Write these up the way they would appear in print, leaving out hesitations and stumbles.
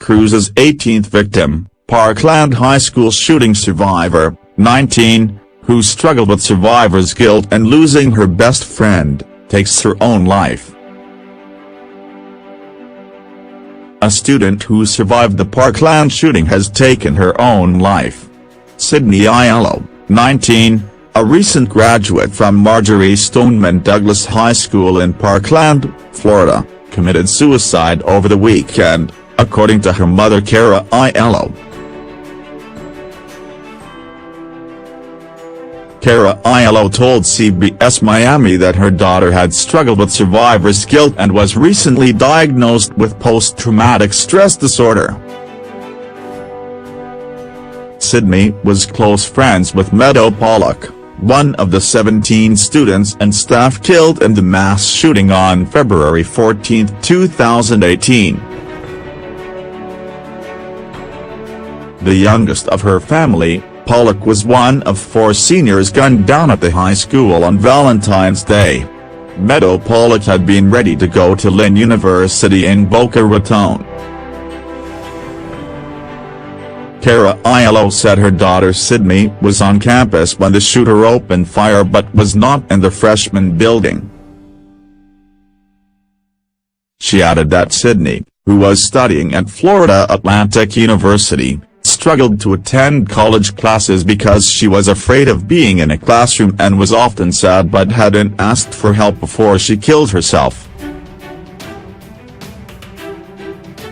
Cruz's 18th victim, Parkland High School shooting survivor, 19, who struggled with survivor's guilt and losing her best friend, takes her own life. A student who survived the Parkland shooting has taken her own life. Sydney Aiello, 19, a recent graduate from Marjory Stoneman Douglas High School in Parkland, Florida, committed suicide over the weekend, according to her mother Aiello. Aiello told CBS Miami that her daughter had struggled with survivor's guilt and was recently diagnosed with post-traumatic stress disorder. Sydney was close friends with Meadow Pollack, one of the 17 students and staff killed in the mass shooting on February 14, 2018. The youngest of her family, Pollack was one of 4 seniors gunned down at the high school on Valentine's Day. Meadow Pollack had been ready to go to Lynn University in Boca Raton. Aiello said her daughter Sydney was on campus when the shooter opened fire but was not in the freshman building. She added that Sydney, who was studying at Florida Atlantic University, struggled to attend college classes because she was afraid of being in a classroom and was often sad but hadn't asked for help before she killed herself.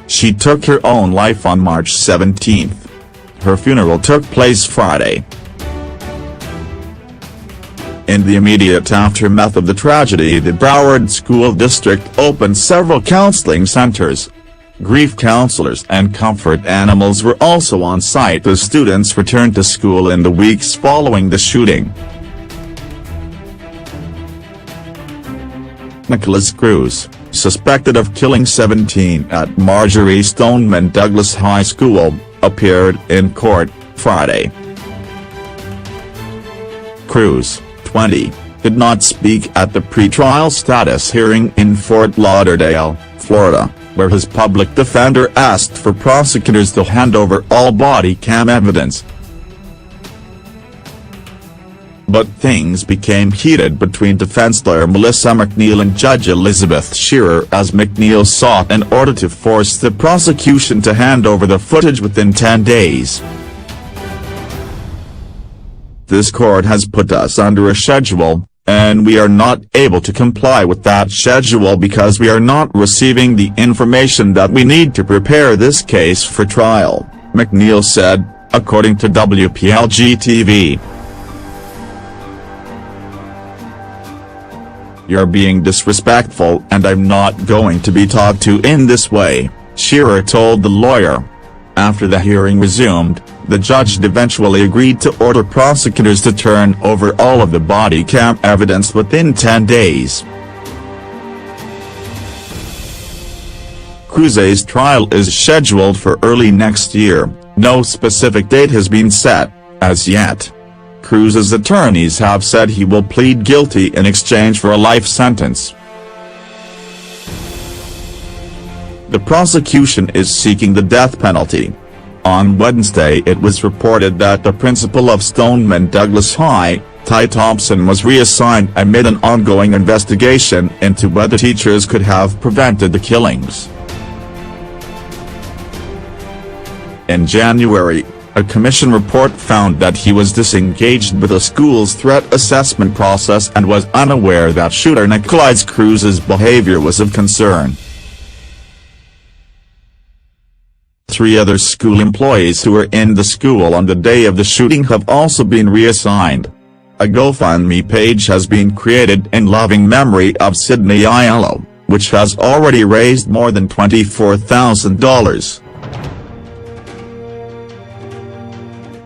She took her own life on March 17. Her funeral took place Friday. In the immediate aftermath of the tragedy, the Broward School District opened several counseling centers. Grief counselors and comfort animals were also on site as students returned to school in the weeks following the shooting. Cruz, suspected of killing 17 at Marjory Stoneman Douglas High School, appeared in court Friday. Cruz, 20, did not speak at the pretrial status hearing in Fort Lauderdale, Florida, where his public defender asked for prosecutors to hand over all body cam evidence. But things became heated between defense lawyer Melissa McNeil and Judge Elizabeth Shearer as McNeil sought an order to force the prosecution to hand over the footage within 10 days. "This court has put us under a schedule, and we are not able to comply with that schedule because we are not receiving the information that we need to prepare this case for trial," McNeil said, according to WPLG-TV. "You're being disrespectful and I'm not going to be talked to in this way," Shearer told the lawyer. After the hearing resumed, the judge eventually agreed to order prosecutors to turn over all of the body cam evidence within 10 days. Cruz's trial is scheduled for early next year. No specific date has been set, as yet. Cruz's attorneys have said he will plead guilty in exchange for a life sentence. The prosecution is seeking the death penalty. On Wednesday it was reported that the principal of Stoneman Douglas High, Ty Thompson, was reassigned amid an ongoing investigation into whether teachers could have prevented the killings. In January, a commission report found that he was disengaged with the school's threat assessment process and was unaware that shooter Cruz's behavior was of concern. 3 other school employees who were in the school on the day of the shooting have also been reassigned. A GoFundMe page has been created in loving memory of Sydney Aiello, which has already raised more than $24,000.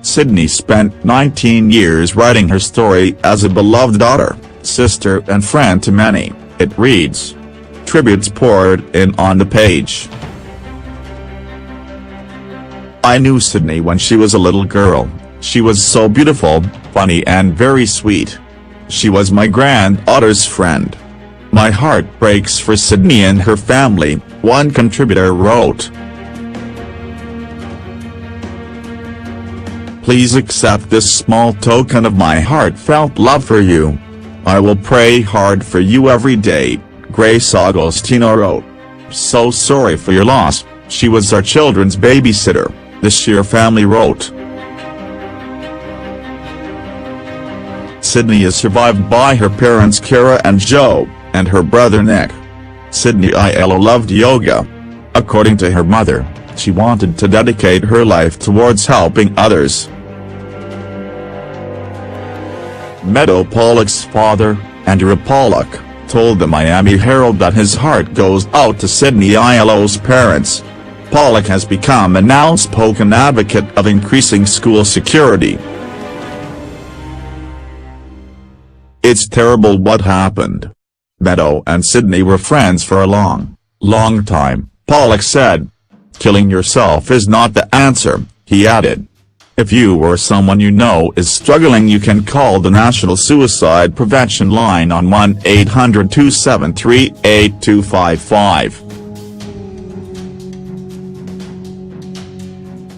Sydney spent 19 years writing her story as a beloved daughter, sister and friend to many, it reads. Tributes poured in on the page. "I knew Sydney when she was a little girl. She was so beautiful, funny and very sweet. She was my granddaughter's friend. My heart breaks for Sydney and her family," one contributor wrote. Please accept this small token of my heartfelt love for you. I will pray hard for you every day," Grace Agostino wrote. "So sorry for your loss, she was our children's babysitter," the Shear family wrote. Sydney is survived by her parents Kara and Joe, and her brother Nick. Sydney Aiello loved yoga. According to her mother, she wanted to dedicate her life towards helping others. Meadow Pollack's father, Meadow Pollack, told the Miami Herald that his heart goes out to Sydney Aiello's parents. Pollack has become an outspoken advocate of increasing school security. "It's terrible what happened. Meadow and Sydney were friends for a long time," Pollack said. "Killing yourself is not the answer," he added. "If you or someone you know is struggling, you can call the National Suicide Prevention Line on 1-800-273-8255.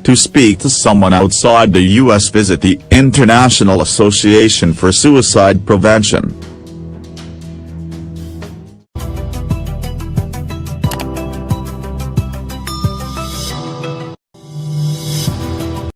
To speak to someone outside the U.S., visit the International Association for Suicide Prevention.